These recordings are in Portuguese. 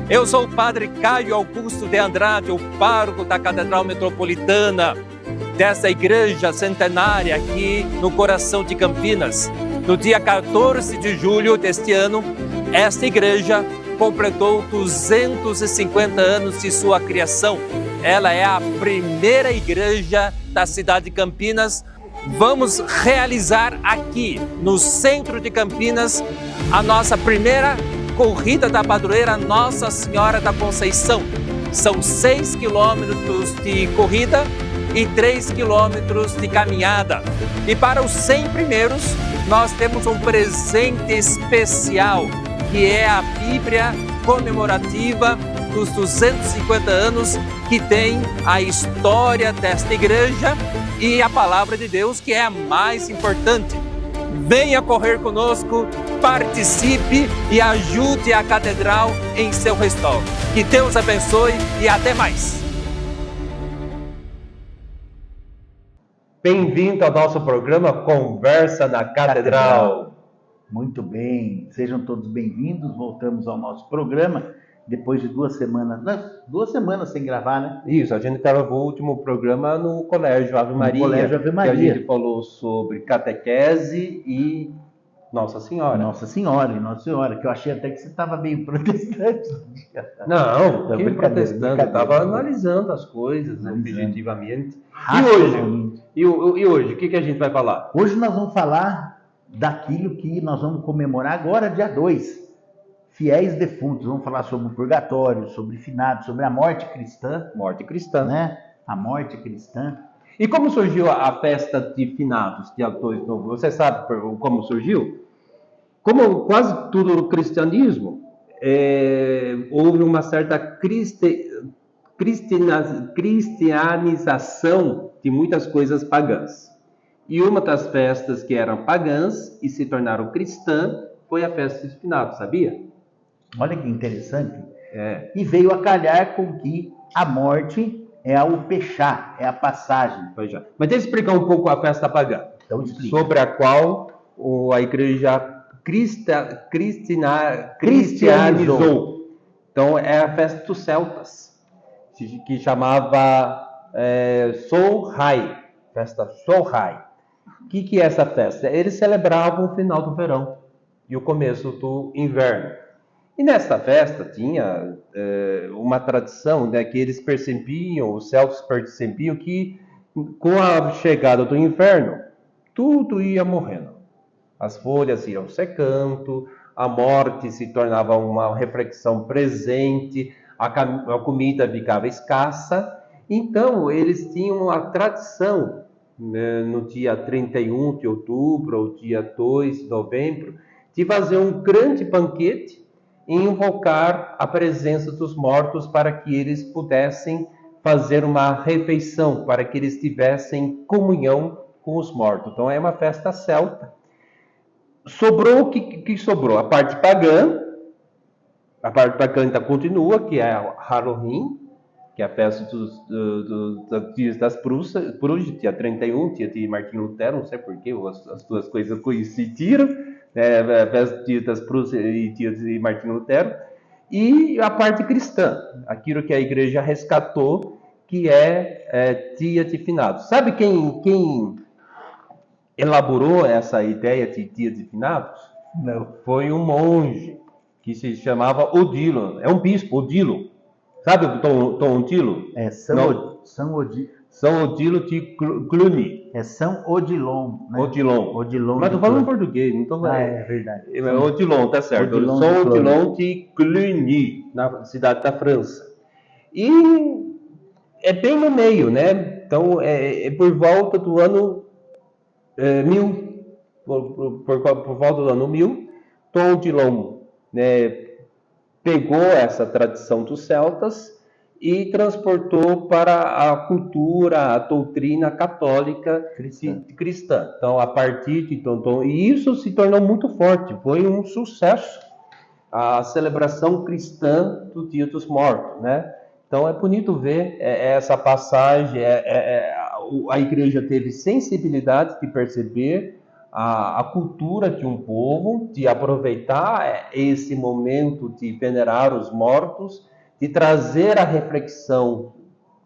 Eu sou o Padre Caio Augusto de Andrade, o pároco da Catedral Metropolitana, dessa igreja centenária aqui no coração de Campinas. No dia 14 de julho deste ano, esta igreja completou 250 anos de sua criação. Ela é a primeira igreja da cidade de Campinas. Vamos realizar aqui, no centro de Campinas, a nossa primeira corrida da padroeira Nossa Senhora da Conceição. São 6 quilômetros de corrida e 3 quilômetros de caminhada. E para os 100 primeiros, nós temos um presente especial, que é a Bíblia comemorativa dos 250 anos, que tem a história desta igreja e a palavra de Deus, que é a mais importante. Venha correr conosco, participe e ajude a Catedral em seu restauro. Que Deus abençoe e até mais. Bem-vindo ao nosso programa Conversa na Catedral. Muito bem, sejam todos bem-vindos. Voltamos ao nosso programa depois de 2 semanas, 2 semanas sem gravar, né? Isso, a gente gravou o último programa no Colégio Ave Maria. Colégio Ave Maria. Que a gente falou sobre catequese e Nossa Senhora. Nossa Senhora, que eu achei até que você estava meio protestante. Não, que protestante, eu estava analisando as coisas objetivamente. E hoje, o que a gente vai falar? Hoje nós vamos falar daquilo que nós vamos comemorar agora, dia 2. Fiéis defuntos. Vamos falar sobre o purgatório, sobre finados, sobre a morte cristã. Morte cristã. Né? A morte cristã. E como surgiu a festa de finados, dia 2 de novembro? Você sabe como surgiu? Como quase tudo no cristianismo, houve uma certa cristianização de muitas coisas pagãs. E uma das festas que eram pagãs e se tornaram cristã foi a festa dos finados, sabia? Olha que interessante. E veio a calhar com que a morte é o pechá, é a passagem. Mas deixa eu explicar um pouco a festa pagã. Então, explica. Sobre a qual a igreja cristianizou. Então, é a festa dos celtas, que chamava Samhain, festa Samhain. O que é essa festa? Eles celebravam o final do verão e o começo do inverno. E nessa festa tinha uma tradição, né, que eles percebiam, os celtas percebiam que com a chegada do inverno, tudo ia morrendo. As folhas iam secando, a morte se tornava uma reflexão presente, a comida ficava escassa. Então, eles tinham a tradição, né, no dia 31 de outubro ou dia 2 de novembro, de fazer um grande banquete e invocar a presença dos mortos para que eles pudessem fazer uma refeição, para que eles tivessem comunhão com os mortos. Então, é uma festa celta. Sobrou o que sobrou? A parte pagã ainda continua, que é a Halloween, que é a festa dos dias das bruxas, dia 31, dia de Martim Lutero, não sei porquê, as duas coisas coincidiram, a festa do dia das bruxas e dia de Martim Lutero, e a parte cristã, aquilo que a igreja resgatou, que é dia de finados. Sabe quem elaborou essa ideia de dia de finados? Não. Foi um monge que se chamava Odilo, é um bispo, Odilo. Sabe o Dom Odilo? São Odilo de Cluny. É São Odilon, né? Odilon. Mas tô falando em português, não tô falando. É verdade. Odilon, tá certo. São Odilon de Cluny, na cidade da França. E é bem no meio, né? Então, é por volta do ano 1000. Por volta do ano 1000, Dom Odilon, né, pegou essa tradição dos celtas e transportou para a cultura, a doutrina católica cristã. Então, a partir de e isso se tornou muito forte, foi um sucesso, a celebração cristã do Dia dos Mortos, né? Então, é bonito ver essa passagem, a igreja teve sensibilidade de perceber a cultura de um povo, de aproveitar esse momento de venerar os mortos, de trazer a reflexão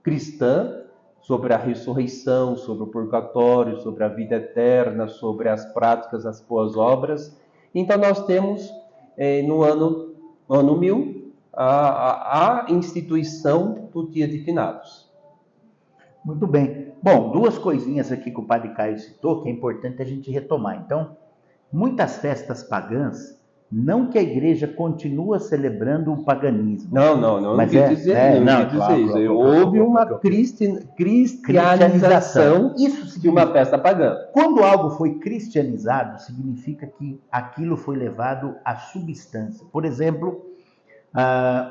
cristã sobre a ressurreição, sobre o purgatório, sobre a vida eterna, sobre as práticas, as boas obras. Então nós temos, no ano 1000, a instituição do Dia de Finados. Muito bem. Bom, duas coisinhas aqui que o Padre Caio citou, que é importante a gente retomar. Então, muitas festas pagãs, não que a igreja continua celebrando o paganismo. Não Mas quis dizer, isso. Houve uma cristianização Isso de uma festa pagã. Quando algo foi cristianizado, significa que aquilo foi levado à substância. Por exemplo,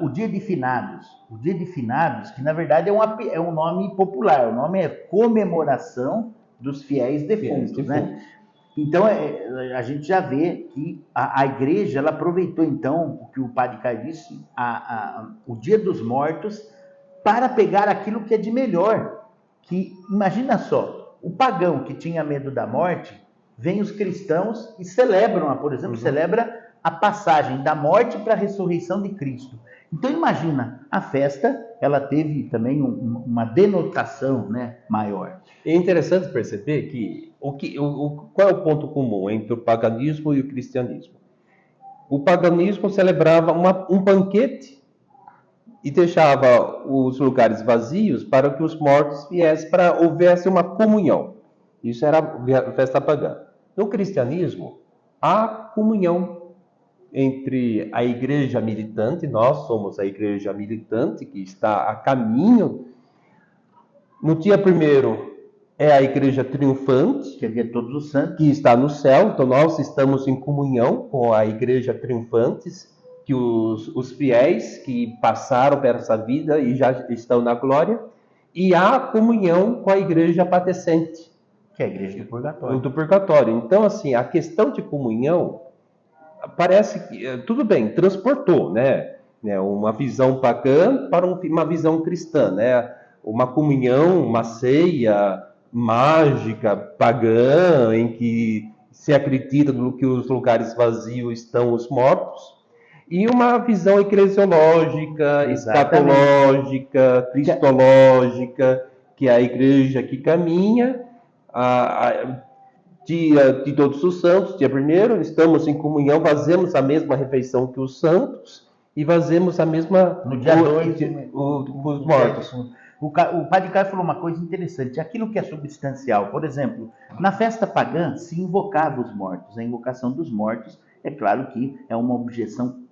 o Dia de Finados. O Dia de Finados, que na verdade é um nome popular, o nome é comemoração dos fiéis defuntos, né? Então, a gente já vê que a igreja, ela aproveitou, então, o que o Padre Caio disse, o Dia dos Mortos, para pegar aquilo que é de melhor. Que, imagina só, o pagão que tinha medo da morte, vem os cristãos e celebram, por exemplo, celebra a passagem da morte para a ressurreição de Cristo. Então, imagina, a festa, ela teve também uma denotação, né, maior. É interessante perceber que qual é o ponto comum entre o paganismo e o cristianismo? O paganismo celebrava um banquete e deixava os lugares vazios para que os mortos viessem, para houvesse uma comunhão. Isso era a festa pagã. No cristianismo, há comunhão entre a igreja militante, nós somos a igreja militante que está a caminho. No dia 1º é a igreja triunfante, que é todos os santos, que está no céu. Então nós estamos em comunhão com a igreja triunfante, que os fiéis que passaram por essa vida e já estão na glória, e há comunhão com a igreja padecente, que é a igreja do purgatório. Então, assim, a questão de comunhão parece que, tudo bem, transportou, né? Uma visão pagã para uma visão cristã, né? Uma comunhão, uma ceia mágica, pagã, em que se acredita no que os lugares vazios estão os mortos, e uma visão eclesiológica, escatológica, cristológica, que é a igreja que caminha, dia de Todos os Santos, dia 1º, estamos em comunhão, fazemos a mesma refeição que os santos e fazemos a mesma... No dia 2, os mortos. O Padre Caio falou uma coisa interessante, aquilo que é substancial. Por exemplo, na festa pagã se invocava os mortos. A invocação dos mortos, é claro que é uma objeção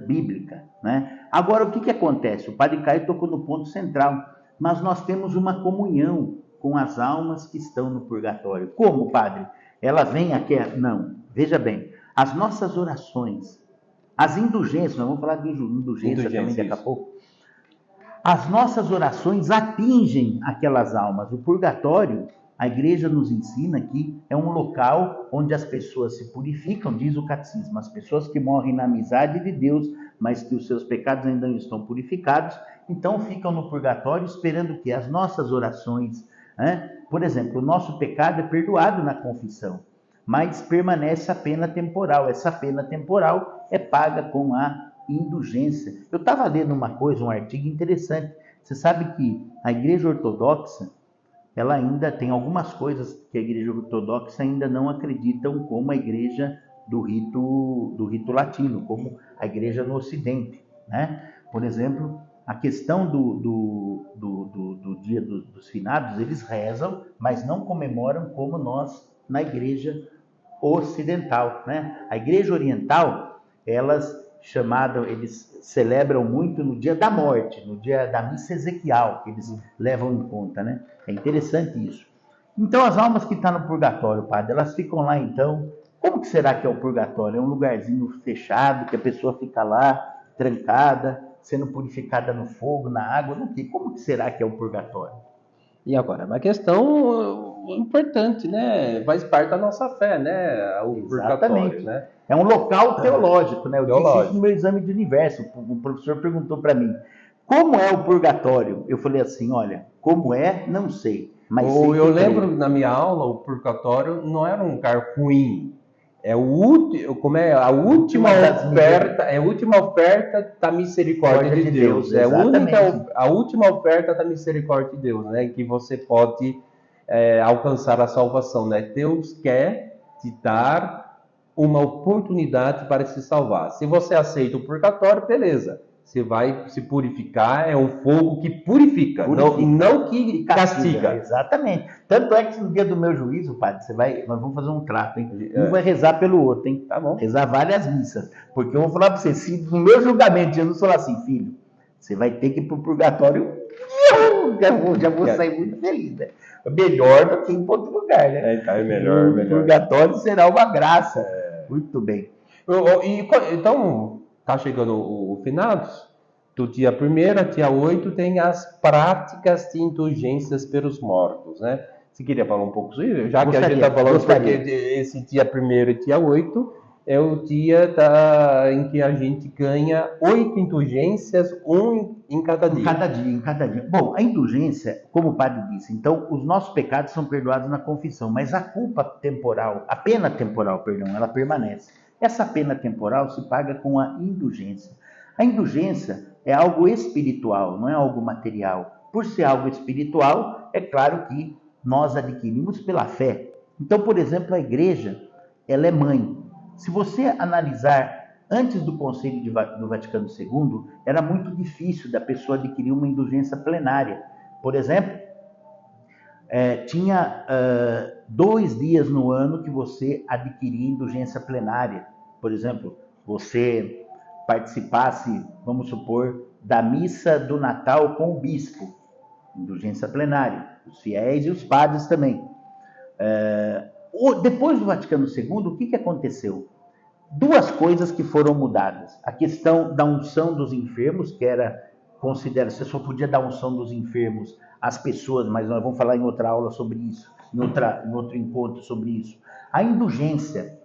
bíblica, né? Agora, o que acontece? O Padre Caio tocou no ponto central, mas nós temos uma comunhão com as almas que estão no purgatório. Como, Padre? Ela vem aqui? Não. Veja bem, as nossas orações, as indulgências, nós vamos falar de indulgência também daqui a pouco. As nossas orações atingem aquelas almas. O purgatório, a igreja nos ensina que é um local onde as pessoas se purificam, diz o catecismo, as pessoas que morrem na amizade de Deus, mas que os seus pecados ainda não estão purificados, então ficam no purgatório esperando que as nossas orações, por exemplo, o nosso pecado é perdoado na confissão, mas permanece a pena temporal. Essa pena temporal é paga com a indulgência. Eu estava lendo um artigo interessante. Você sabe que a Igreja Ortodoxa, ela ainda tem algumas coisas que a Igreja Ortodoxa ainda não acreditam, como a Igreja do rito latino, como a Igreja no Ocidente, né? Por exemplo, a questão do Dia dos Finados, eles rezam, mas não comemoram como nós na Igreja Ocidental, né? A Igreja Oriental, eles celebram muito no dia da morte, no dia da missa ezequial, que eles levam em conta, né? É interessante isso. Então, as almas que estão no purgatório, Padre, elas ficam lá, então. Como que será que é o purgatório? É um lugarzinho fechado, que a pessoa fica lá, trancada, sendo purificada no fogo, na água, no quê? Como que será que é o purgatório? E agora, uma questão importante, né? Faz parte da nossa fé, né? O purgatório, né? É um local teológico, né? Eu disse isso no meu exame de universo. O professor perguntou para mim, como é o purgatório? Eu falei assim, olha, como é, não sei. Mas Eu sempre lembro na minha aula, o purgatório não era um lugar ruim. É o como é a última oferta, é a última oferta da misericórdia de Deus. É a última oferta da misericórdia de Deus, né? Que você pode alcançar a salvação, né? Deus quer te dar uma oportunidade para se salvar. Se você aceita o purgatório, beleza. Você vai se purificar, é um fogo que purifica. Não que castiga. Exatamente. Tanto é que no dia do meu juízo, padre, nós vamos fazer um trato, hein? Um vai rezar pelo outro, hein? Tá bom. Rezar várias missas. Porque eu vou falar para você, se no meu julgamento Jesus falar assim, filho, você vai ter que ir para o purgatório, já vou sair muito feliz, né? Melhor do que em outro lugar, né? É melhor. O purgatório será uma graça. Muito bem. Então, tá chegando o finados, do dia 1º ao dia 8 tem as práticas de indulgências pelos mortos, né? Você queria falar um pouco sobre isso? Já que a gente está falando, porque esse dia 1º e dia 8 é o dia em que a gente ganha 8 indulgências, um em cada dia. Em cada dia. Bom, a indulgência, como o padre disse, então, os nossos pecados são perdoados na confissão, mas a culpa temporal, a pena temporal, perdão, ela permanece. Essa pena temporal se paga com a indulgência. A indulgência é algo espiritual, não é algo material. Por ser algo espiritual, é claro que nós adquirimos pela fé. Então, por exemplo, a igreja, ela é mãe. Se você analisar, antes do Concílio do Vaticano II, era muito difícil da pessoa adquirir uma indulgência plenária. Por exemplo, tinha 2 dias no ano que você adquiria indulgência plenária. Por exemplo, você participasse, vamos supor, da missa do Natal com o bispo, indulgência plenária, os fiéis e os padres também. Depois do Vaticano II, o que aconteceu? 2 coisas que foram mudadas. A questão da unção dos enfermos, que era, você só podia dar unção dos enfermos às pessoas, mas nós vamos falar em outra aula sobre isso, em outro encontro sobre isso. A indulgência,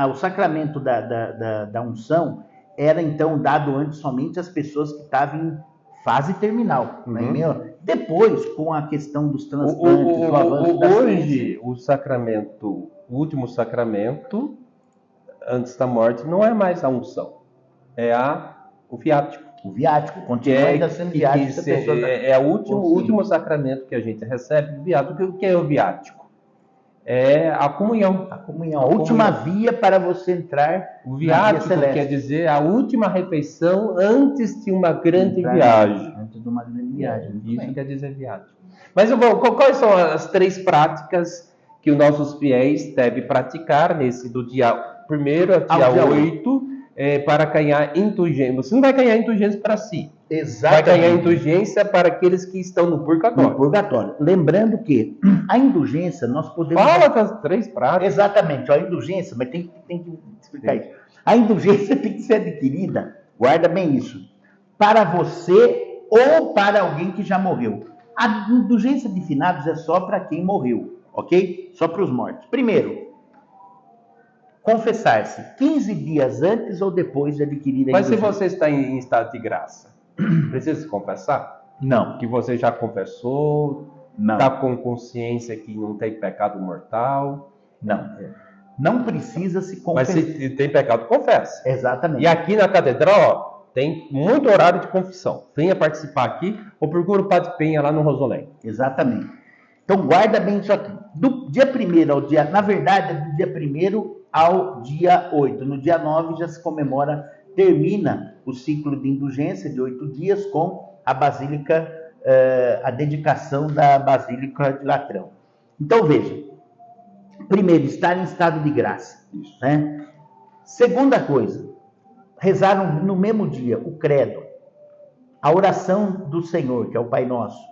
o sacramento da unção, era então dado antes somente às pessoas que estavam em fase terminal. Uhum. Né? Depois, com a questão dos transplantes, do avanço da hoje, o último sacramento, antes da morte, não é mais a unção, é o viático. O viático, continua ainda sendo viático. É o último sacramento que a gente recebe, o viático. O que é o viático? É a comunhão. A última via para você entrar. O viático quer dizer a última refeição antes de uma grande viagem. Antes de uma grande viagem. Isso quer dizer viático. Mas quais são as 3 práticas que os nossos fiéis devem praticar nesse do dia 1º ao dia 8 para ganhar indulgência? Você não vai ganhar indulgência para si. Exatamente. Vai ganhar indulgência para aqueles que estão no purgatório. No purgatório. Lembrando que a indulgência nós podemos... Fala das 3 práticas. Exatamente. A indulgência, mas tem que explicar isso. A indulgência tem que ser adquirida, guarda bem isso, para você ou para alguém que já morreu. A indulgência de finados é só para quem morreu, ok? Só para os mortos. Primeiro, confessar-se 15 dias antes ou depois de adquirir a indulgência. Mas se você está em estado de graça, precisa se confessar? Não. Que você já confessou? Não. Está com consciência que não tem pecado mortal? Não. Não precisa se confessar. Mas se tem pecado, confessa. Exatamente. E aqui na catedral, tem muito horário de confissão. Venha participar aqui ou procura o Padre Penha lá no Rosolém. Exatamente. Então guarda bem isso aqui. Do dia 1º ao dia... Na verdade, é do dia 1º ao dia 8. No dia 9 já se termina o ciclo de indulgência de 8 dias com a Basílica, a dedicação da Basílica de Latrão. Então veja, primeiro, estar em estado de graça. Isso. Né? Segunda coisa, rezar no mesmo dia o credo, a oração do Senhor, que é o Pai Nosso,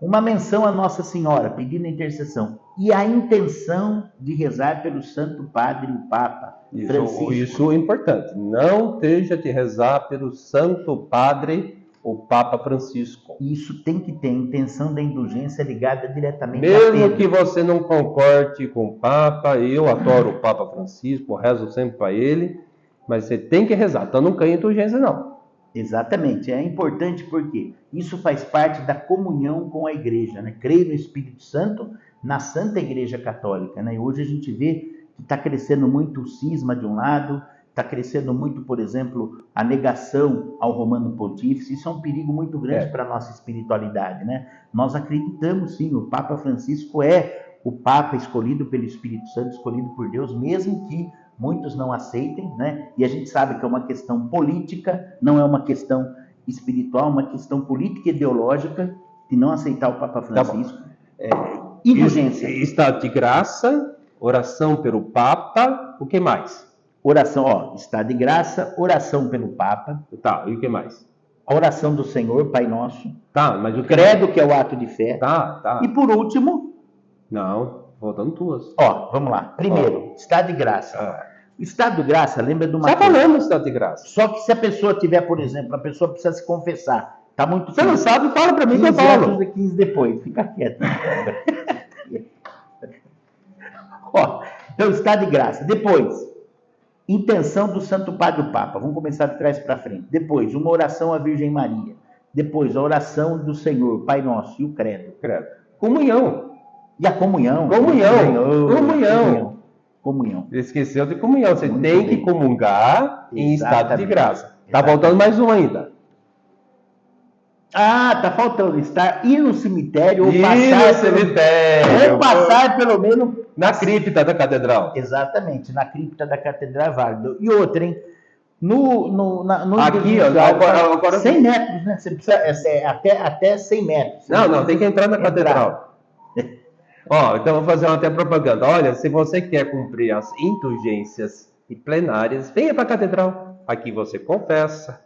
uma menção a Nossa Senhora, pedindo intercessão, e a intenção de rezar pelo Santo Padre, o Papa Francisco. Isso é importante. Não deixa de rezar pelo Santo Padre, o Papa Francisco. Isso tem que ter a intenção da indulgência ligada diretamente Mesmo que você não concorde com o Papa, eu adoro o Papa Francisco, rezo sempre para ele, mas você tem que rezar. Então não ganha indulgência, não. Exatamente, é importante porque isso faz parte da comunhão com a igreja, né? Creio no Espírito Santo, na Santa Igreja Católica, né? E hoje a gente vê que está crescendo muito o cisma de um lado, está crescendo muito, por exemplo, a negação ao Romano Pontífice. Isso é um perigo muito grande para a nossa espiritualidade, né? Nós acreditamos sim, o Papa Francisco é o Papa escolhido pelo Espírito Santo, escolhido por Deus, mesmo que muitos não aceitem, né? E a gente sabe que é uma questão política, não é uma questão espiritual, é uma questão política e ideológica de não aceitar o Papa Francisco. Indulgência. Estado de graça, oração pelo Papa, o que mais? Oração, estado de graça, oração pelo Papa. Tá, e o que mais? A oração do Senhor, Pai Nosso. Tá, mas o credo, que é o ato de fé. Tá. E por último... Não, faltando duas. Vamos lá. Primeiro, estado de graça. O estado de graça, lembra de uma coisa... Já falamos estado de graça. Só que se a pessoa tiver, por exemplo, a pessoa precisa se confessar. Tá muito... Você não sabe, fala para mim que eu falo. 15 depois, fica quieto. Então, estado de graça. Depois, intenção do Santo Padre o Papa. Vamos começar de trás para frente. Depois, uma oração à Virgem Maria. Depois, a oração do Senhor, Pai Nosso, e o credo. Comunhão. E a comunhão. Comunhão. Esqueceu de comunhão. Você muito tem bem. Que comungar em estado de graça. Tá faltando mais um ainda. Tá faltando ir no cemitério ou passar pelo menos na cripta da catedral. Exatamente, na cripta da catedral é válido. E outra, hein? Aqui, agora 100 metros, né? Você precisa até 100 metros. Não, tem que entrar na catedral. Então vou fazer até propaganda. Olha, se você quer cumprir as indulgências e plenárias, venha para a catedral. Aqui você confessa,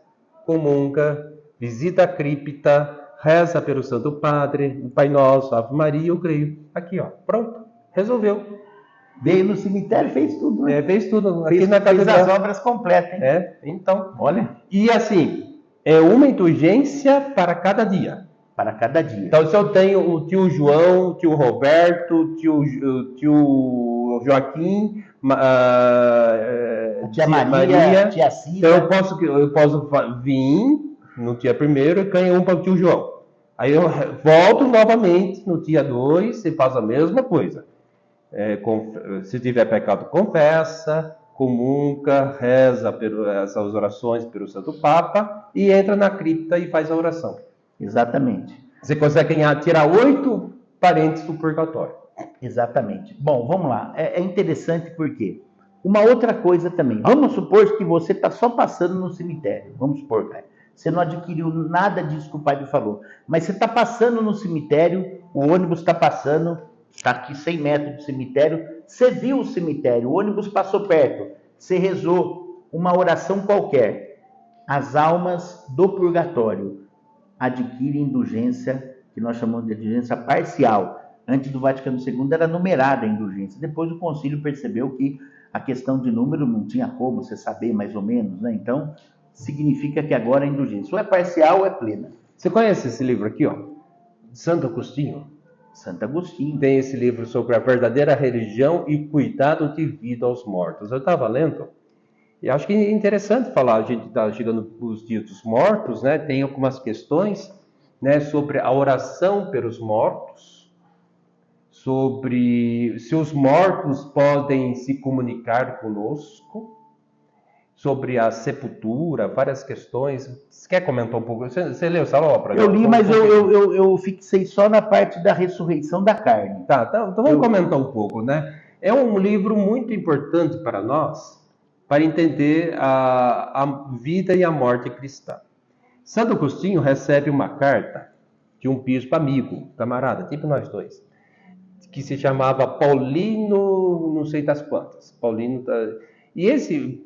comunga, visita a cripta, reza pelo Santo Padre, o Pai Nosso, Ave Maria, eu creio. Aqui, pronto, resolveu. Veio no cemitério, fez tudo. Né? Fez tudo. Aqui na catedral. Fez as obras completas, hein? Então. Olha. E assim, é uma indulgência para cada dia. Para cada dia. Então, se eu tenho o tio João, o tio Roberto, o tio Joaquim, tia Maria, tia Cida. Então, eu posso vir no dia 1º e ganho um para o tio João. Aí eu volto novamente no dia 2 e faço a mesma coisa. Se tiver pecado, confessa, comunga, reza essas orações pelo Santo Papa e entra na cripta e faz a oração. Exatamente. Você consegue tirar 8 parentes do purgatório. Exatamente. Bom, vamos lá. É interessante porque uma outra coisa também. Vamos supor que você está só passando no cemitério. Vamos supor, cara. Você não adquiriu nada disso que o padre falou. Mas você está passando no cemitério, o ônibus está passando, está aqui 100 metros do cemitério. Você viu o cemitério, o ônibus passou perto. Você rezou uma oração qualquer. As almas do purgatório adquirem indulgência, que nós chamamos de indulgência parcial. Antes do Vaticano II era numerada a indulgência. Depois o concílio percebeu que a questão de número não tinha como você saber mais ou menos, né? Então, significa que agora a indulgência ou é parcial ou é plena. Você conhece esse livro aqui, Santo Agostinho? Santo Agostinho. Tem esse livro sobre a verdadeira religião e cuidado de vida aos mortos. Eu estava lendo. E acho que é interessante falar, a gente está chegando nos dias dos mortos, né? Tem algumas questões, né, sobre a oração pelos mortos, sobre se os mortos podem se comunicar conosco, sobre a sepultura, várias questões. Você quer comentar um pouco? Você leu essa obra? Eu li, mas eu fixei só na parte da ressurreição da carne. Tá, então vamos comentar um pouco, né? É um livro muito importante para nós, para entender a vida e a morte cristã. Santo Agostinho recebe uma carta de um bispo amigo, camarada, tipo nós dois, que se chamava Paulino, não sei das quantas.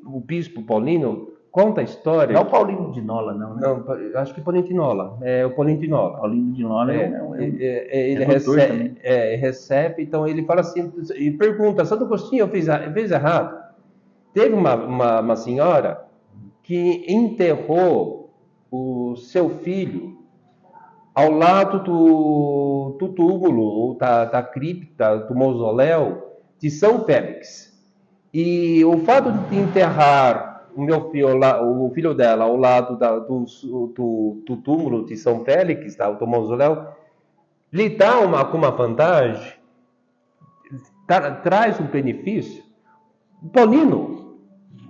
O bispo Paulino conta a história... Não é o Paulino de Nola, não, né? Não, acho que Paulino de Nola. É o Paulino de Nola. Paulino de Nola ele recebe, então ele fala assim, e pergunta, Santo Agostinho, eu fiz errado? Teve uma senhora que enterrou o seu filho ao lado do túmulo, ou da cripta, do mausoléu de São Félix. E o fato de enterrar o meu filho, o filho dela ao lado do túmulo de São Félix, tá, do mausoléu, lhe dá uma vantagem, traz um benefício. O Paulino,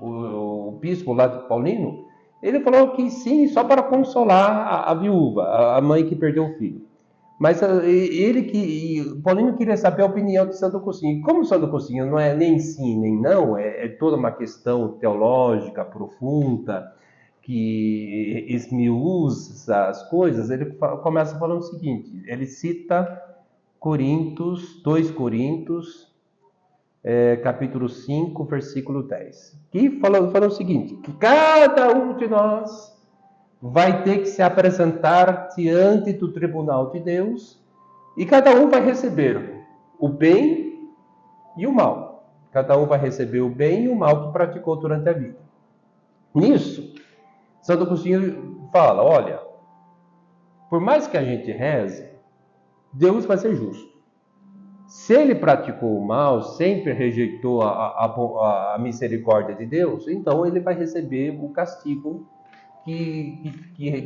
o bispo lá de Paulino, ele falou que sim, só para consolar a viúva, a mãe que perdeu o filho. Mas o Paulino queria saber a opinião de Santo Agostinho. Como Santo Agostinho não é nem sim nem não, é toda uma questão teológica profunda, que esmiuça as coisas, ele começa falando o seguinte, ele cita 2 Coríntios, capítulo 5, versículo 10, que fala o seguinte, que cada um de nós vai ter que se apresentar diante do tribunal de Deus e cada um vai receber o bem e o mal. Cada um vai receber o bem e o mal que praticou durante a vida. Nisso, Santo Agostinho fala, olha, por mais que a gente reze, Deus vai ser justo. Se ele praticou o mal, sempre rejeitou a misericórdia de Deus, então ele vai receber o castigo que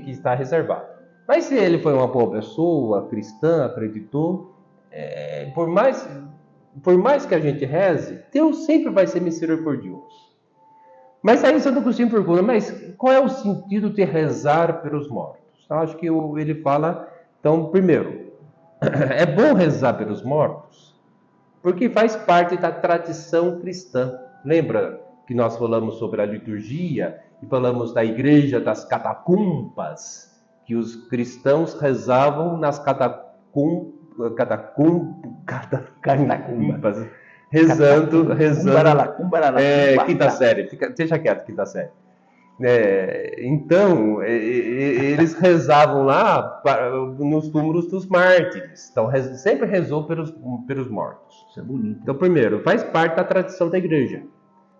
está reservado. Mas se ele foi uma boa pessoa, cristã, acreditou, por mais que a gente reze, Deus sempre vai ser misericordioso. Mas aí Santo Agostinho pergunta, mas qual é o sentido de rezar pelos mortos? Então, acho que ele fala, então, primeiro, é bom rezar pelos mortos, porque faz parte da tradição cristã. Lembra que nós falamos sobre a liturgia e falamos da igreja das catacumbas, que os cristãos rezavam nas catacumbas, rezando, quinta série, deixa quieto, quinta série. Então, eles rezavam lá nos túmulos dos mártires. Então, sempre rezou pelos mortos. Isso é bonito. Então, primeiro, faz parte da tradição da igreja.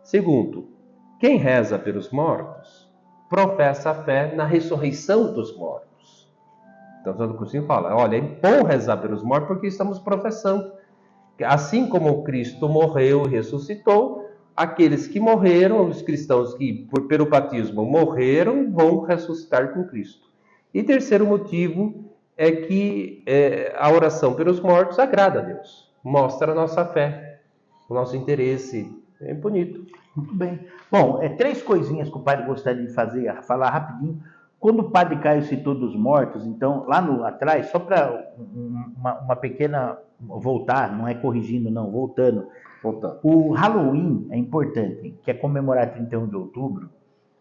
Segundo, quem reza pelos mortos professa a fé na ressurreição dos mortos. Então, Santo Agostinho fala, olha, é bom rezar pelos mortos porque estamos professando. Assim como Cristo morreu e ressuscitou, aqueles que morreram, os cristãos que pelo batismo morreram, vão ressuscitar com Cristo. E terceiro motivo é que a oração pelos mortos agrada a Deus. Mostra a nossa fé, o nosso interesse. É bonito. Muito bem. Bom, 3 coisinhas que o padre gostaria de falar rapidinho. Quando o padre Caio citou dos mortos, então, lá atrás, só para uma pequena... Voltar, não é corrigindo, não, voltando. O Halloween é importante, que é comemorar 31 de outubro,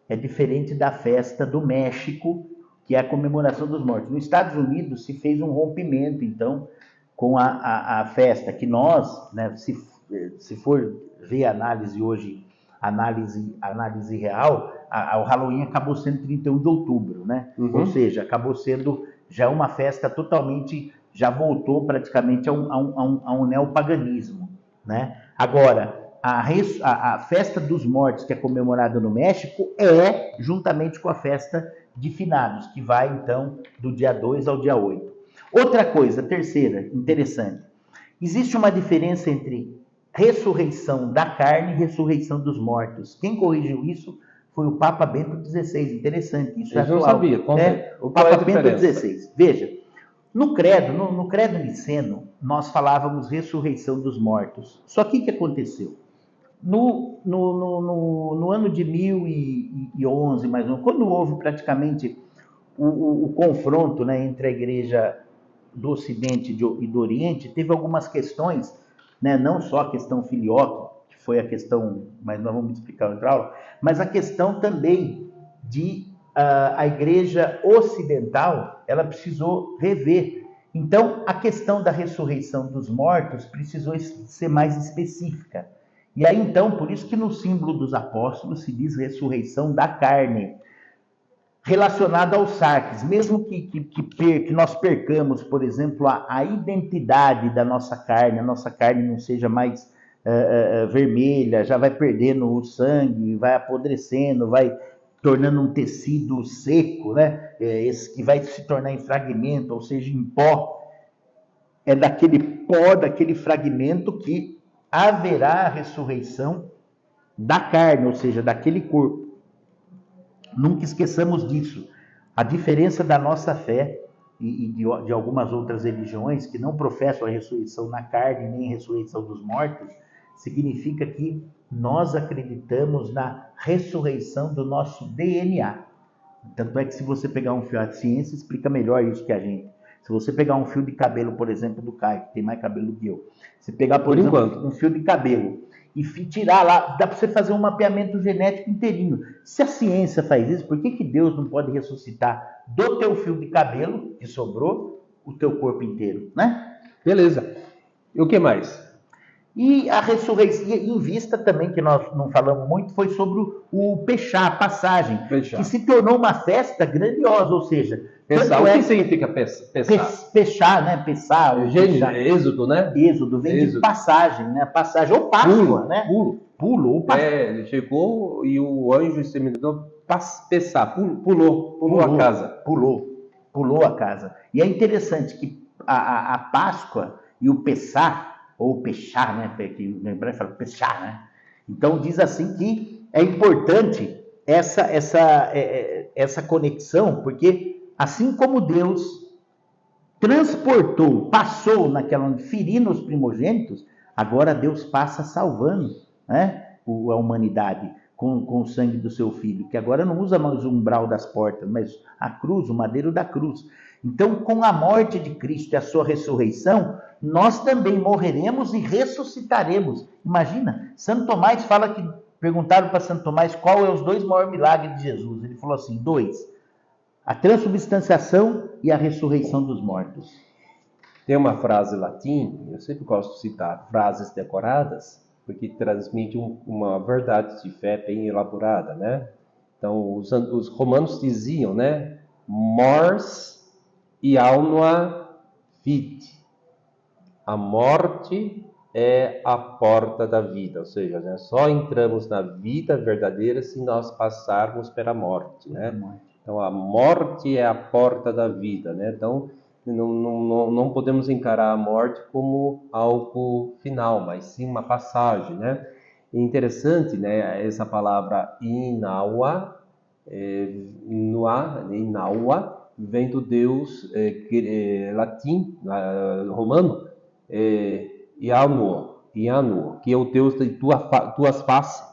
é diferente da festa do México, que é a comemoração dos mortos. Nos Estados Unidos se fez um rompimento, então, com a festa, que nós, né, se for ver a análise hoje, análise real, o Halloween acabou sendo 31 de outubro, né? Uhum. Ou seja, acabou sendo já uma festa totalmente, já voltou praticamente a um neopaganismo, né? Agora, a festa dos mortos, que é comemorada no México, juntamente com a festa de finados, que vai, então, do dia 2 ao dia 8. Outra coisa, terceira, interessante. Existe uma diferença entre ressurreição da carne e ressurreição dos mortos. Quem corrigiu isso foi o Papa Bento XVI. Interessante, isso é atual. Eu não sabia. O Papa Bento XVI. Veja, no credo niceno, nós falávamos ressurreição dos mortos. Só que o que aconteceu? No ano de 1011, mais ou menos, quando houve praticamente o confronto, né, entre a igreja do Ocidente e do Oriente, teve algumas questões, né, não só a questão filioque, que foi a questão, mas nós vamos explicar em outra aula, mas a questão também de a igreja ocidental, ela precisou rever. Então, a questão da ressurreição dos mortos precisou ser mais específica. E aí, então, por isso que no símbolo dos apóstolos se diz ressurreição da carne, relacionada aos sarques. Mesmo que nós percamos, por exemplo, a identidade da nossa carne, a nossa carne não seja mais vermelha, já vai perdendo o sangue, vai apodrecendo, vai tornando um tecido seco, né? Esse que vai se tornar em fragmento, ou seja, em pó. É daquele pó, daquele fragmento que haverá a ressurreição da carne, ou seja, daquele corpo. Nunca esqueçamos disso. A diferença da nossa fé e de algumas outras religiões que não professam a ressurreição na carne nem a ressurreição dos mortos, significa que nós acreditamos na ressurreição do nosso DNA. Tanto é que se você pegar um fio, a ciência explica melhor isso que a gente. Se você pegar um fio de cabelo, por exemplo, do Caio, que tem mais cabelo do que eu, se pegar, por exemplo, um fio de cabelo e tirar lá, dá para você fazer um mapeamento genético inteirinho. Se a ciência faz isso, por que Deus não pode ressuscitar do teu fio de cabelo, que sobrou, o teu corpo inteiro, né? Beleza. E o que mais? E a ressurreição, em vista também, que nós não falamos muito, foi sobre o Pechá, a passagem, que se tornou uma festa grandiosa, ou seja... Pessar, o que significa pessar? Pechá, né? Pessar. Êxodo, né? Êxodo, vem de passagem, né? Passagem, ou Páscoa, né? Pulo, ou Páscoa. Ele chegou e o anjo exterminador pessar, pulou a casa. Pulou a casa. E é interessante que a Páscoa e o Pessá, ou Pechá, né? Que no hebraico fala Pechá, né? Então diz assim que é importante essa conexão, porque assim como Deus passou naquela onde ferindo os primogênitos, agora Deus passa salvando, né, a humanidade com o sangue do seu Filho, que agora não usa mais o umbral das portas, mas a cruz, o madeiro da cruz. Então, com a morte de Cristo e a sua ressurreição, nós também morreremos e ressuscitaremos. Imagina, Santo Tomás fala que, perguntaram para Santo Tomás qual é os 2 maiores milagres de Jesus. Ele falou assim, 2. A transubstanciação e a ressurreição dos mortos. Tem uma frase latim, eu sempre gosto de citar frases decoradas, porque transmite uma verdade de fé bem elaborada, né? Então, os romanos diziam, né? Mors ialma vit. A morte é a porta da vida, ou seja, né, só entramos na vida verdadeira se nós passarmos pela morte, né? Então, a morte é a porta da vida, né? Então, não podemos encarar a morte como algo final, mas sim uma passagem, né? É interessante, né? Essa palavra inaua, inaua, vem do deus latim, romano, Iannuo, que é o deus de tuas faces,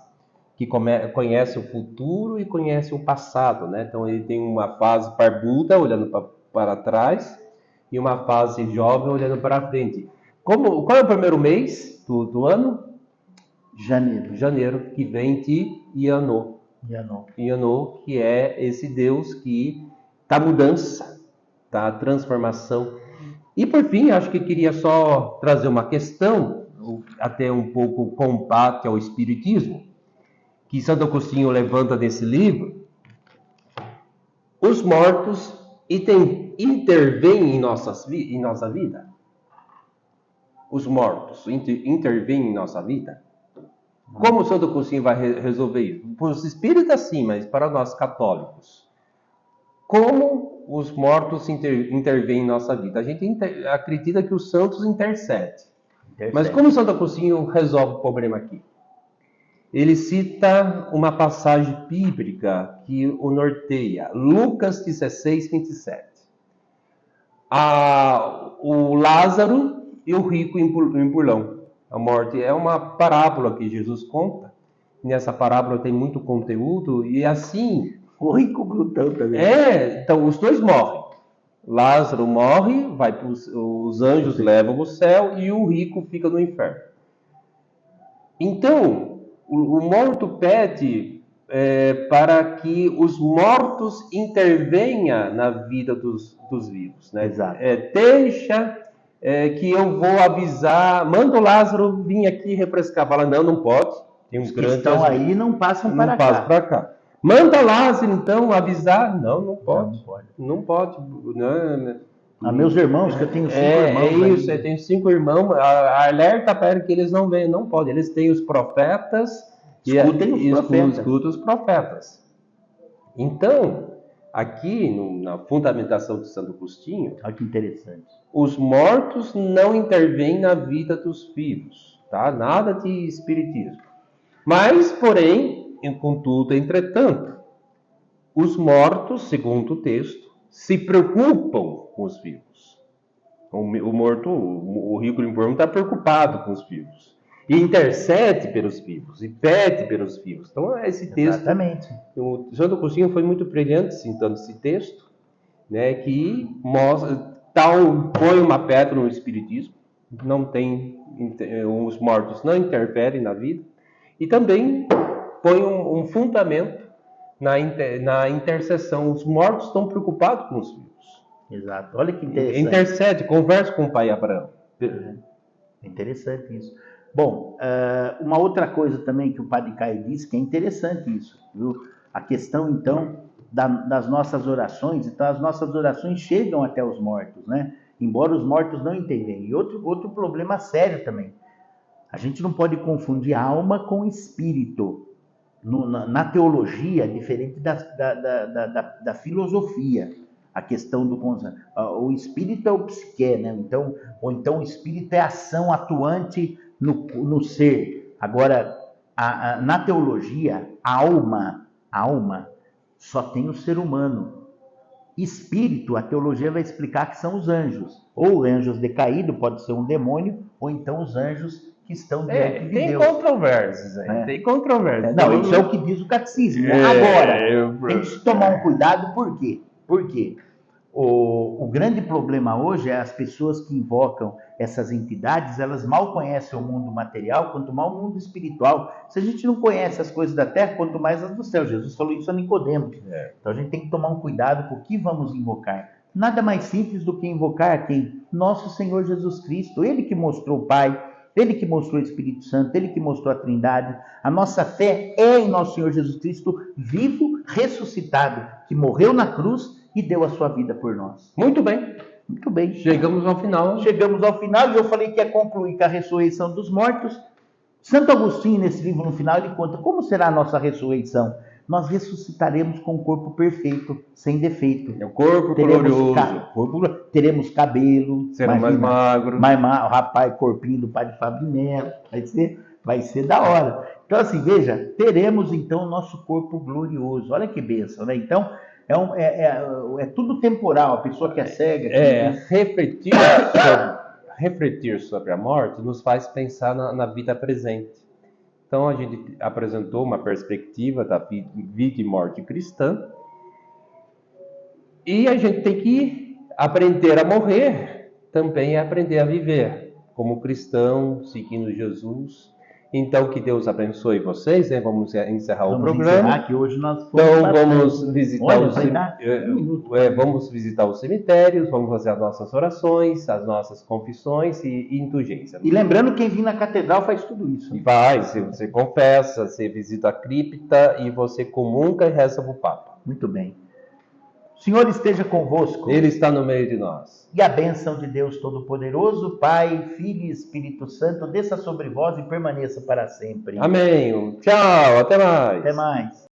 que conhece o futuro e conhece o passado, né? Então ele tem uma fase barbuda olhando para trás e uma fase jovem olhando para frente. Qual é o primeiro mês do ano? Janeiro, que vem de Iannuo, que é esse Deus que está mudança, tá transformação. E por fim, acho que queria só trazer uma questão, até um pouco combate ao espiritismo, que Santo Agostinho levanta nesse livro. Os mortos intervêm em nossa vida? Os mortos intervêm em nossa vida? Como Santo Agostinho vai resolver isso? Para os espíritas, sim, mas para nós católicos. Como os mortos intervêm em nossa vida? A gente acredita que os santos intercedem. Mas como Santo Agostinho resolve o problema aqui? Ele cita uma passagem bíblica que o norteia, Lucas 16, 27. O Lázaro e o rico empurrão. A morte é uma parábola que Jesus conta. Nessa parábola tem muito conteúdo e assim... O rico glutão também. Então os dois morrem. Lázaro morre, os anjos levam ao céu e o rico fica no inferno. Então, o morto pede para que os mortos intervenham na vida dos vivos, né? Exato. Deixa que eu vou avisar, manda o Lázaro vir aqui refrescar. Fala, não pode. Tem uns grandes estão aí não passam para cá. Manda Lázaro, então, avisar. Não pode. Não pode. Meus irmãos, que eu tenho 5 irmãos. É isso, eu tenho 5 irmãos. Alerta para que eles não venham. Não pode. Eles têm os profetas. Escutam os profetas. Então, aqui na fundamentação de Santo Agostinho, olha que interessante. Os mortos não intervêm na vida dos vivos, tá? Nada de espiritismo. Mas, porém, contudo, entretanto, os mortos, segundo o texto, se preocupam com os vivos. O morto, o rico enfermo está preocupado com os vivos. E intercede pelos vivos, e pede pelos vivos. Então, esse texto... Exatamente. O Santo Agostinho foi muito brilhante citando esse texto, né, que mostra, põe uma pedra no Espiritismo, não tem, os mortos não interferem na vida, e também põe um fundamento na intercessão. Os mortos estão preocupados com os vivos. Exato. Olha que interessante. Intercede, conversa com o pai Abraão. É interessante isso. Bom, uma outra coisa também que o Padre Caio disse, que é interessante isso, viu? A questão, então, das nossas orações. Então, as nossas orações chegam até os mortos, né? Embora os mortos não entendem. E outro problema sério também. A gente não pode confundir alma com espírito. Na teologia, diferente da filosofia, a questão o espírito é o psique, né? Então o espírito é a ação atuante no ser. Agora, na teologia, a alma só tem o ser humano. Espírito, a teologia vai explicar que são os anjos. Ou anjos decaídos, pode ser um demônio, ou então os anjos que estão diante de Deus. Tem controvérsias, tem controvérsias. Não, isso é o que diz o catecismo. Agora, tem que se tomar um cuidado, por quê? Porque o grande problema hoje é as pessoas que invocam essas entidades, elas mal conhecem o mundo material, quanto mais o mundo espiritual. Se a gente não conhece as coisas da terra, quanto mais as do céu. Jesus falou isso a Nicodemo. Então a gente tem que tomar um cuidado com o que vamos invocar. Nada mais simples do que invocar quem? Nosso Senhor Jesus Cristo. Ele que mostrou o Pai, Ele que mostrou o Espírito Santo, Ele que mostrou a Trindade. A nossa fé é em nosso Senhor Jesus Cristo, vivo, ressuscitado, que morreu na cruz e deu a sua vida por nós. Muito bem. Muito bem. Chegamos ao final. Chegamos ao final e eu falei que ia concluir com a ressurreição dos mortos. Santo Agostinho, nesse livro, no final, ele conta como será a nossa ressurreição. Nós ressuscitaremos com um corpo perfeito, sem defeito. É o corpo glorioso. Teremos cabelo. Será mais magro. O rapaz, corpinho do Padre Fábio de Mello. Vai ser da hora. Então, assim, veja, teremos então o nosso corpo glorioso. Olha que bênção, né? Então, é tudo temporal. A pessoa que é cega... Refletir sobre a morte nos faz pensar na vida presente. Então, a gente apresentou uma perspectiva da vida e morte cristã. E a gente tem que aprender a morrer, também aprender a viver como cristão, seguindo Jesus. Então, que Deus abençoe vocês, né? Vamos encerrar o programa. Que hoje nós então, vamos visitar os cemitérios, vamos fazer as nossas orações, as nossas confissões e indulgência. E lembrando, quem vir na catedral faz tudo isso. E você confessa, você visita a cripta e você comunga e reza para o Papa. Muito bem. O Senhor esteja convosco. Ele está no meio de nós. E a bênção de Deus Todo-Poderoso, Pai, Filho e Espírito Santo, desça sobre vós e permaneça para sempre. Amém. Tchau, até mais. Até mais.